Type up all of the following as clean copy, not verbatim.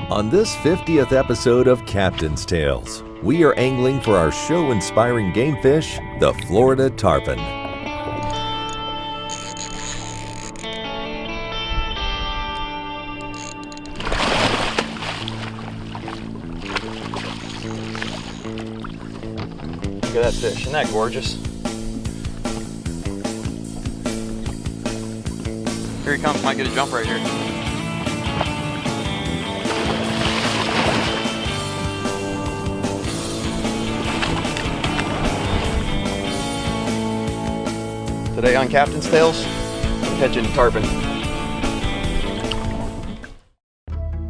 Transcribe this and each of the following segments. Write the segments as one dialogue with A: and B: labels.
A: On this 50th episode of Captain's Tales, we are angling for our show-inspiring game fish, the Florida tarpon.
B: Look at that fish, isn't that gorgeous? Here he comes, might get a jump right here. Today on Captain's Tales, I'm catching tarpon.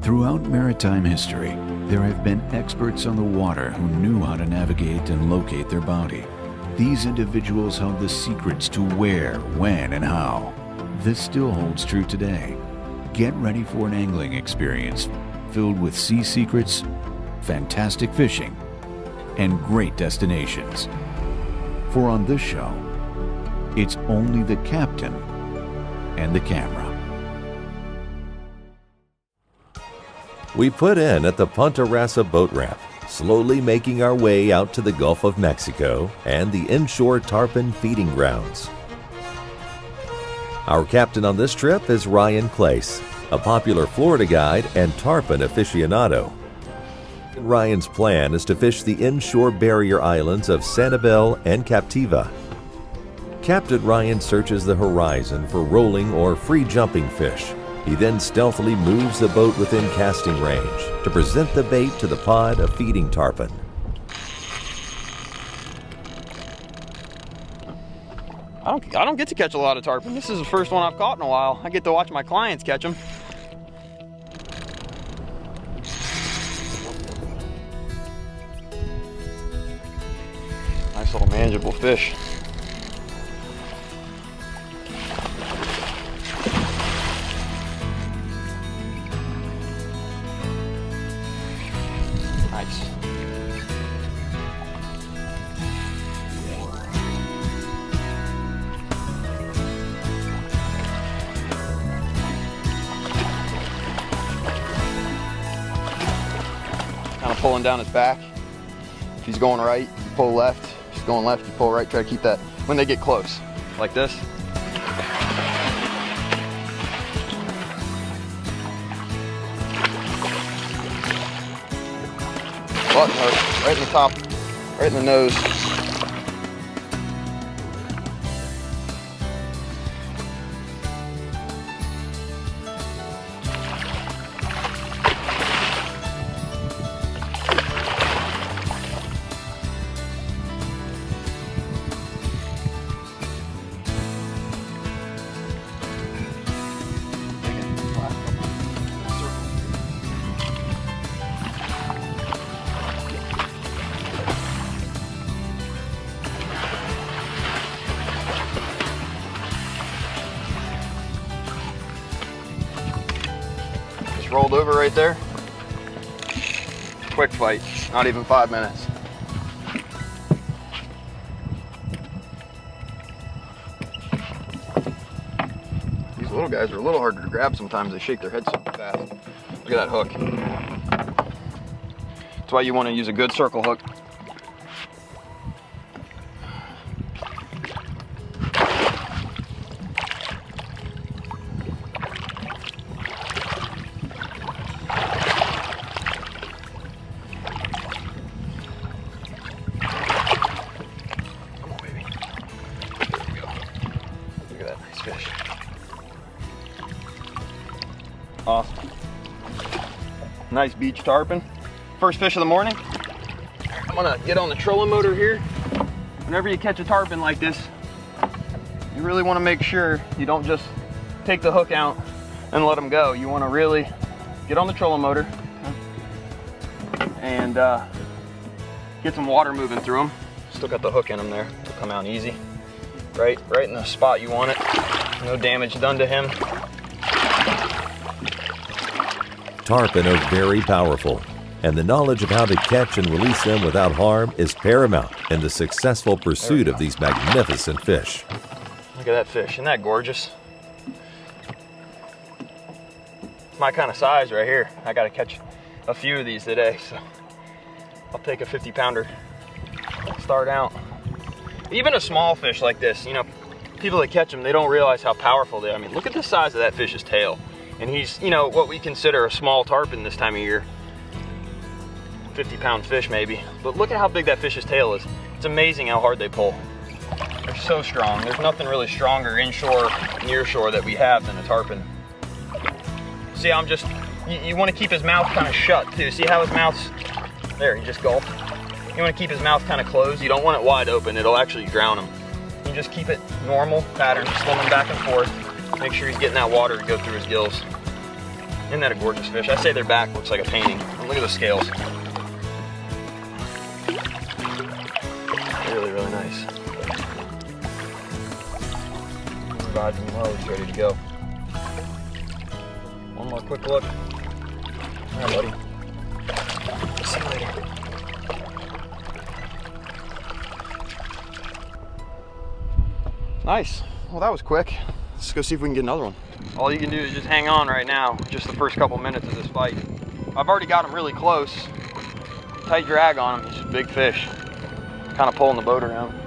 C: Throughout maritime history, there have been experts on the water who knew how to navigate and locate their bounty. These individuals held the secrets to where, when, and how. This still holds true today. Get ready for an angling experience filled with sea secrets, fantastic fishing, and great destinations. For on this show, it's only the captain and the camera.
A: We put in at the Punta Rasa boat ramp, slowly making our way out to the Gulf of Mexico and the inshore tarpon feeding grounds. Our captain on this trip is Ryan Clase, a popular Florida guide and tarpon aficionado. Ryan's plan is to fish the inshore barrier islands of Sanibel and Captiva. Captain Ryan searches the horizon for rolling or free-jumping fish. He then stealthily moves the boat within casting range to present the bait to the pod of feeding tarpon.
B: I don't get to catch a lot of tarpon. This is the first one I've caught in a while. I get to watch my clients catch them. Nice little manageable fish. Nice. Kind of pulling down his back. If he's going right, you pull left. If he's going left, you pull right. Try to keep that when they get close, like this. Button hook, right in the top, right in the nose. Rolled over right there. Quick fight, not even 5 minutes. These little guys are a little harder to grab sometimes. They shake their heads so fast. Look at that hook. That's why you want to use a good circle hook. Fish. Awesome. Nice beach tarpon. First fish of the morning. I'm gonna get on the trolling motor here. Whenever you catch a tarpon like this, you really want to make sure you don't just take the hook out and let them go. You want to really get on the trolling motor and get some water moving through them. Still got the hook in them there. It'll come out easy. Right in the spot you want it. No damage done to him.
A: Tarpon are very powerful, and the knowledge of how to catch and release them without harm is paramount in the successful pursuit of these magnificent fish.
B: Look at that fish, isn't that gorgeous? My kind of size right here. I gotta catch a few of these today, so I'll take a 50-pounder. Start out. Even a small fish like this, you know, people that catch them, they don't realize how powerful they are. I mean, look at the size of that fish's tail. And he's, you know, what we consider a small tarpon this time of year. 50-pound fish maybe. But look at how big that fish's tail is. It's amazing how hard they pull. They're so strong. There's nothing really stronger inshore, near shore that we have than a tarpon. See, I'm just, you want to keep his mouth kind of shut too. See how his mouth's, there, he just gulped. You want to keep his mouth kind of closed. You don't want it wide open. It'll actually drown him. You just keep it normal pattern, swimming back and forth. Make sure he's getting that water to go through his gills. Isn't that a gorgeous fish? I say their back looks like a painting. And look at the scales. Really, really nice. Rods and loads ready to go. One more quick look. All right, buddy. See you later. Nice. Well, that was quick. Let's go see if we can get another one. All you can do is just hang on right now, just the first couple minutes of this fight. I've already got him really close. Tight drag on him. He's a big fish. Kind of pulling the boat around.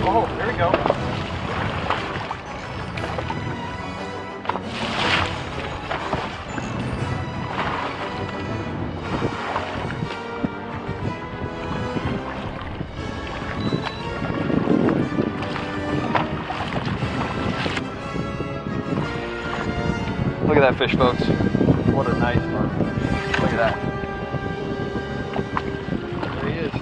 B: Oh, there we go. Look at that fish, folks. What a nice one. Look at that. There he is.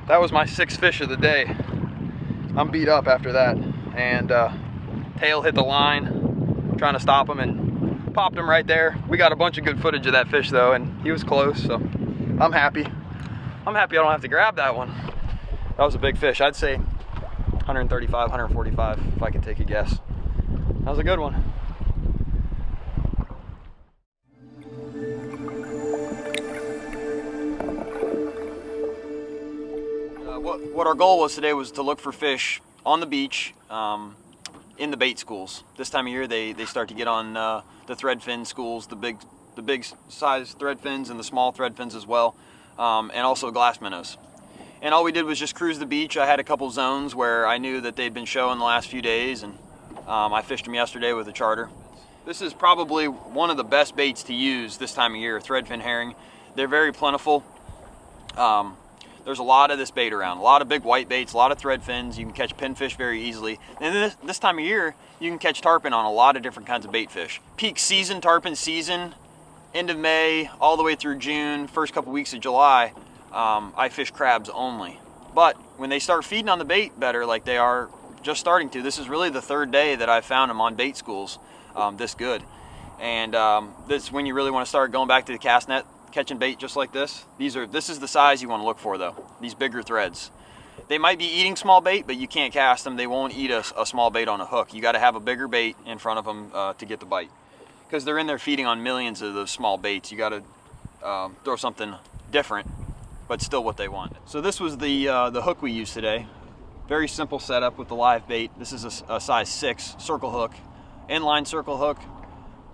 B: That was my 6th fish of the day. I'm beat up after that. And tail hit the line, trying to stop him, and popped him right there. We got a bunch of good footage of that fish though, and he was close, so I'm happy. I'm happy I don't have to grab that one. That was a big fish. I'd say 135, 145 if I can take a guess. That was a good one. What our goal was today was to look for fish on the beach in the bait schools. This time of year they start to get on the thread fin schools, the big size thread fins and the small thread fins as well, and also glass minnows. And all we did was just cruise the beach. I had a couple zones where I knew that they'd been showing the last few days, and I fished them yesterday with a charter. This is probably one of the best baits to use this time of year, threadfin herring. They're very plentiful. There's a lot of this bait around, a lot of big white baits, a lot of thread fins. You can catch pinfish very easily. And this time of year, you can catch tarpon on a lot of different kinds of bait fish. Peak season, tarpon season, end of May, all the way through June, first couple weeks of July, I fish crabs only. But when they start feeding on the bait better, like they are just starting to, this is really the 3rd day that I've found them on bait schools this good. And this is when you really want to start going back to the cast net, catching bait just like this. This is the size you want to look for though, these bigger threads. They might be eating small bait, but you can't cast them. They won't eat a small bait on a hook. You got to have a bigger bait in front of them to get the bite, because they're in there feeding on millions of those small baits. You got to throw something different, but still what they want. So this was the hook we used today. Very simple setup with the live bait. This is a size 6 circle hook, inline circle hook.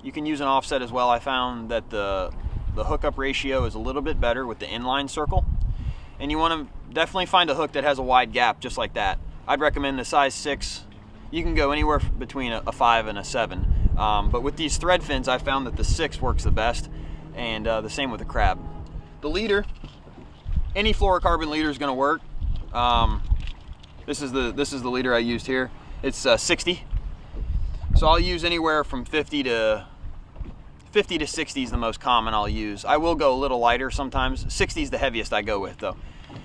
B: You can use an offset as well. I found that the hookup ratio is a little bit better with the inline circle, and you want to definitely find a hook that has a wide gap just like that. I'd recommend the size 6 you can go anywhere between a 5 and a 7. But with these thread fins, I found that the 6 works the best, and the same with the crab. The leader, any fluorocarbon leader is going to work. This is the leader I used here. It's 60. So I'll use anywhere from 50 to 60 is the most common I'll use. I will go a little lighter sometimes. 60 is the heaviest I go with though.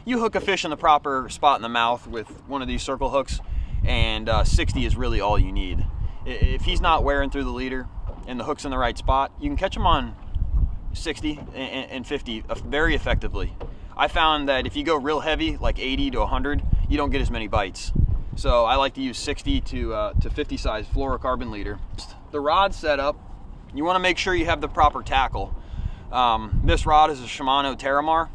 B: You hook a fish in the proper spot in the mouth with one of these circle hooks, and 60 is really all you need. If he's not wearing through the leader and the hook's in the right spot, you can catch him on 60 and 50 very effectively. I found that if you go real heavy, like 80 to 100, you don't get as many bites. So I like to use 60 to 50 size fluorocarbon leader. The rod setup, you want to make sure you have the proper tackle. This rod is a Shimano Terramar,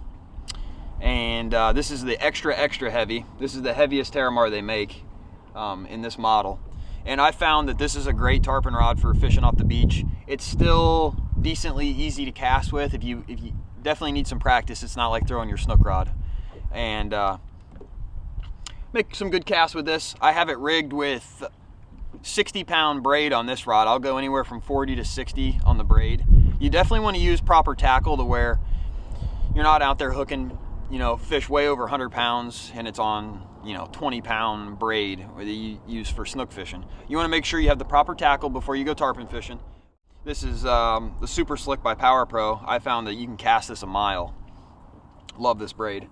B: and this is the extra heavy. This is the heaviest Terramar they make in this model. And I found that this is a great tarpon rod for fishing off the beach. It's still decently easy to cast with. If you definitely need some practice, it's not like throwing your snook rod. And make some good casts with this. I have it rigged with 60-pound braid on this rod. I'll go anywhere from 40 to 60 on the braid. You definitely want to use proper tackle to where you're not out there hooking, you know, fish way over 100 pounds and it's on, you know, 20-pound braid that you use for snook fishing. You want to make sure you have the proper tackle before you go tarpon fishing. This is the Super Slick by Power Pro. I found that you can cast this a mile. Love this braid.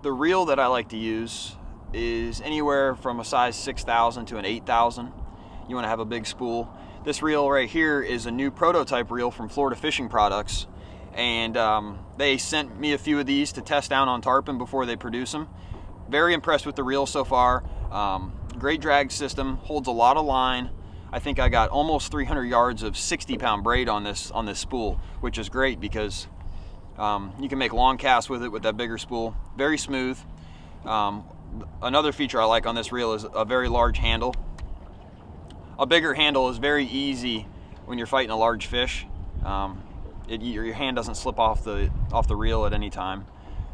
B: The reel that I like to use is anywhere from a size 6,000 to an 8,000. You want to have a big spool. This reel right here is a new prototype reel from Florida Fishing Products, and they sent me a few of these to test down on tarpon before they produce them. Very impressed with the reel so far. Great drag system, holds a lot of line. I think I got almost 300 yards of 60-pound braid on this spool, which is great because you can make long casts with it with that bigger spool. Very smooth. Another feature I like on this reel is a very large handle. A bigger handle is very easy when you're fighting a large fish. Your hand doesn't slip off the reel at any time.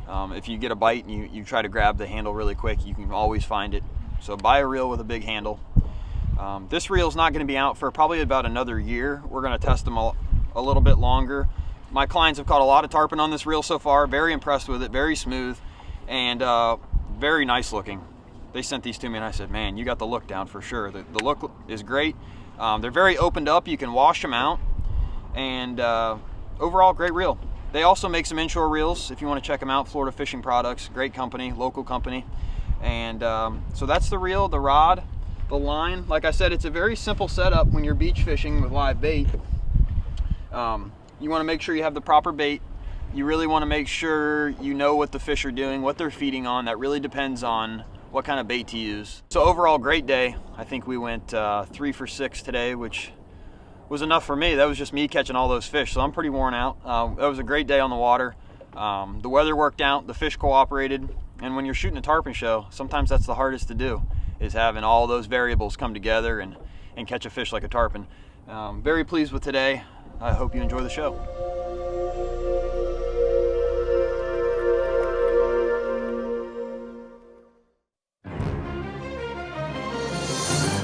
B: If you get a bite and you try to grab the handle really quick, you can always find it. So buy a reel with a big handle. This reel is not going to be out for probably about another year. We're going to test them a little bit longer. My clients have caught a lot of tarpon on this reel so far. Very impressed with it, very smooth, and very nice looking. They sent these to me and I said, man, you got the look down for sure. The look is great. They're very opened up. You can wash them out, and overall great reel. They also make some inshore reels if you want to check them out. Florida Fishing Products, great company, local company. And so that's the reel, the rod, the line. Like I said, it's a very simple setup when you're beach fishing with live bait. You want to make sure you have the proper bait. You really want to make sure you know what the fish are doing, what they're feeding on. That really depends on what kind of bait to use. So overall, great day. I think we went 3 for 6 today, which was enough for me. That was just me catching all those fish, so I'm pretty worn out. That was a great day on the water. The weather worked out, the fish cooperated, and when you're shooting a tarpon show, sometimes that's the hardest to do, is having all those variables come together and catch a fish like a tarpon. Very pleased with today. I hope you enjoy the show.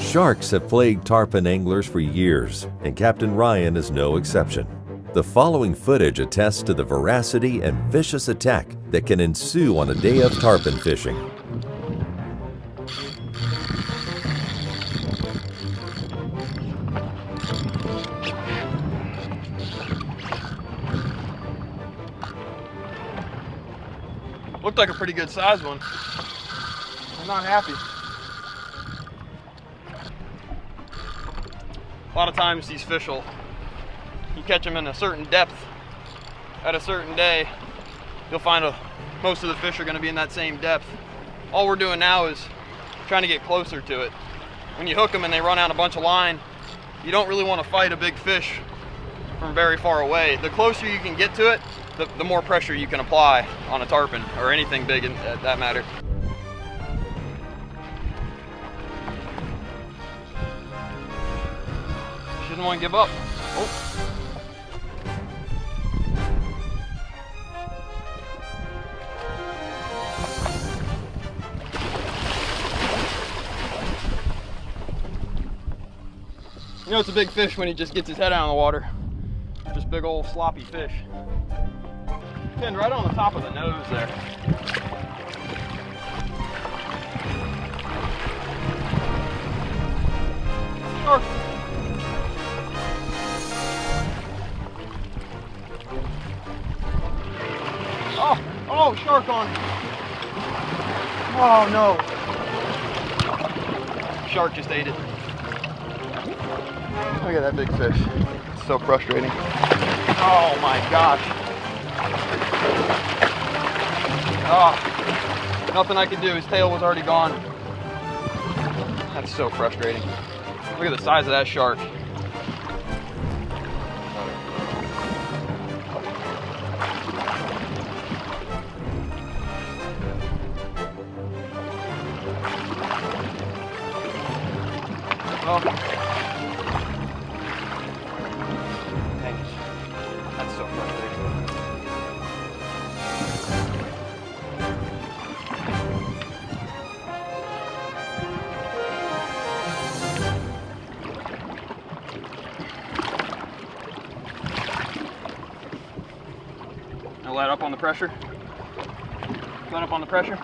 A: Sharks have plagued tarpon anglers for years, and Captain Ryan is no exception. The following footage attests to the veracity and vicious attack that can ensue on a day of tarpon fishing.
B: Looked like a pretty good sized one. I'm not happy. A lot of times these fish you catch them in a certain depth at a certain day, you'll find most of the fish are going to be in that same depth. All we're doing now is trying to get closer to it. When you hook them and they run out a bunch of line, you don't really want to fight a big fish from very far away. The closer you can get to it, the more pressure you can apply on a tarpon or anything big in that matter. Shouldn't want to give up. Oh. You know it's a big fish when he just gets his head out of the water. Just big old sloppy fish. Pinned right on the top of the nose there. Shark. Oh, shark on. Oh no. Shark just ate it. Look at that big fish. It's so frustrating. Oh my gosh. Oh, nothing I could do. His tail was already gone. That's so frustrating. Look at the size of that shark. Oh. Dang it. That's so frustrating. Now let up on the pressure. Let up on the pressure.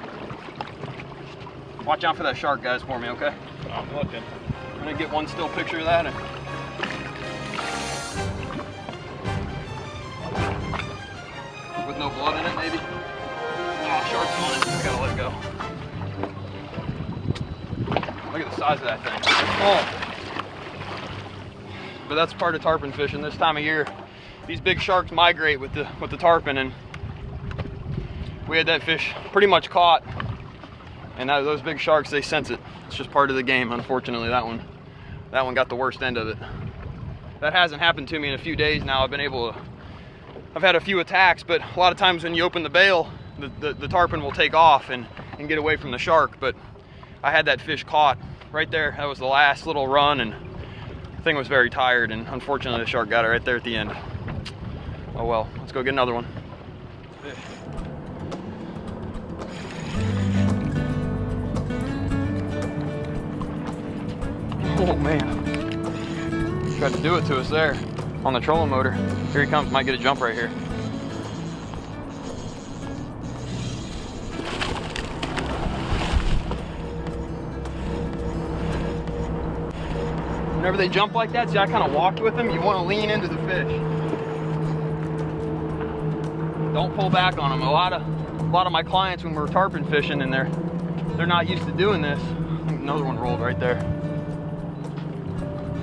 B: Watch out for that shark, guys, for me, okay?
D: I'm looking.
B: I'm gonna get one still picture of that. With no blood in it, maybe. Oh, shark's on it. I gotta let it go. Look at the size of that thing. Oh. But that's part of tarpon fishing this time of year. These big sharks migrate with the tarpon, and we had that fish pretty much caught. And those big sharks, they sense it. It's just part of the game. Unfortunately, that one got the worst end of it. That hasn't happened to me in a few days now. I've had a few attacks, but a lot of times when you open the bail, the tarpon will take off and get away from the shark. But I had that fish caught right there. That was the last little run, and the thing was very tired, and unfortunately the shark got it right there at the end. Oh well, let's go get another one. Fish. Oh man, tried to do it to us there on the trolling motor. Here he comes, might get a jump right here. Whenever they jump like that, see I kind of walked with them, you want to lean into the fish. Don't pull back on them. A lot of my clients when we're tarpon fishing and they're not used to doing this. I think another one rolled right there.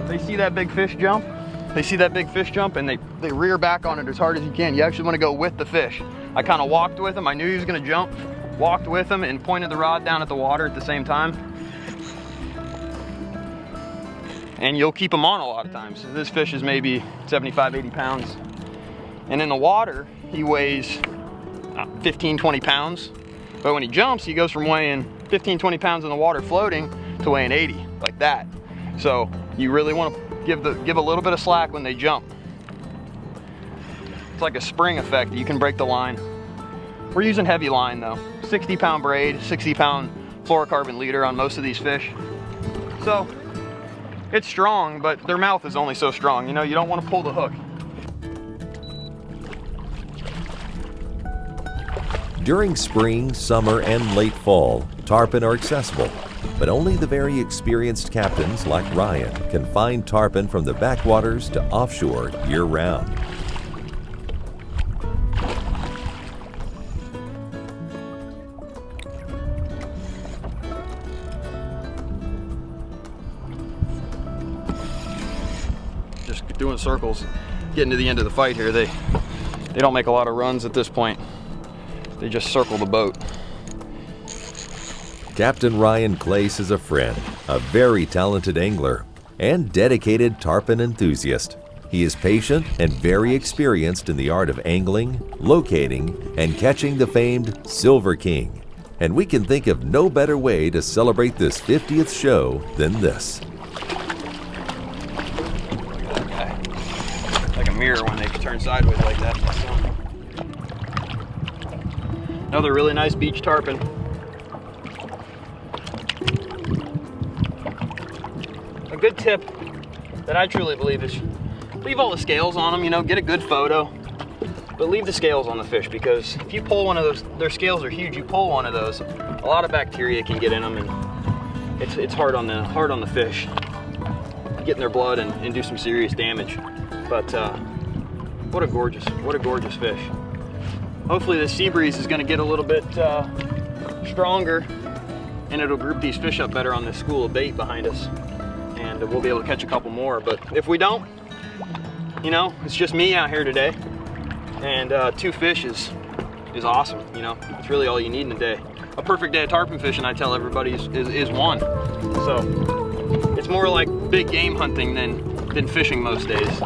B: They see that big fish jump, and they rear back on it as hard as you can. You actually want to go with the fish. I kind of walked with him. I knew he was going to jump, walked with him, and pointed the rod down at the water at the same time. And you'll keep him on a lot of times. This fish is maybe 75, 80 pounds. And in the water, he weighs 15, 20 pounds. But when he jumps, he goes from weighing 15, 20 pounds in the water floating to weighing 80, like that. So you really want to give a little bit of slack when they jump. It's like a spring effect. You can break the line. We're using heavy line though. 60 pound braid, 60 pound fluorocarbon leader on most of these fish. So it's strong, but their mouth is only so strong. You know, you don't want to pull the hook.
A: During spring, summer, and late fall, tarpon are accessible, but only the very experienced captains like Ryan can find tarpon from the backwaters to offshore year-round.
B: Just doing circles, getting to the end of the fight here. They don't make a lot of runs at this point. They just circle the boat.
A: Captain Ryan Clase is a friend, a very talented angler, and dedicated tarpon enthusiast. He is patient and very experienced in the art of angling, locating, and catching the famed Silver King. And we can think of no better way to celebrate this 50th show than this.
B: Look at that guy. Like a mirror when they turn sideways like that. Another really nice beach tarpon. A good tip that I truly believe is leave all the scales on them, you know, get a good photo, but leave the scales on the fish, because if you pull one of those, their scales are huge, you pull one of those, a lot of bacteria can get in them, and it's hard on the fish, get in their blood and do some serious damage. But what a gorgeous fish. Hopefully this sea breeze is going to get a little bit stronger, and it'll group these fish up better on this school of bait behind us, and we'll be able to catch a couple more. But if we don't, you know, it's just me out here today, and 2 fish is awesome. You know, it's really all you need in a day. A perfect day of tarpon fishing, I tell everybody, is 1. So it's more like big game hunting than fishing most days.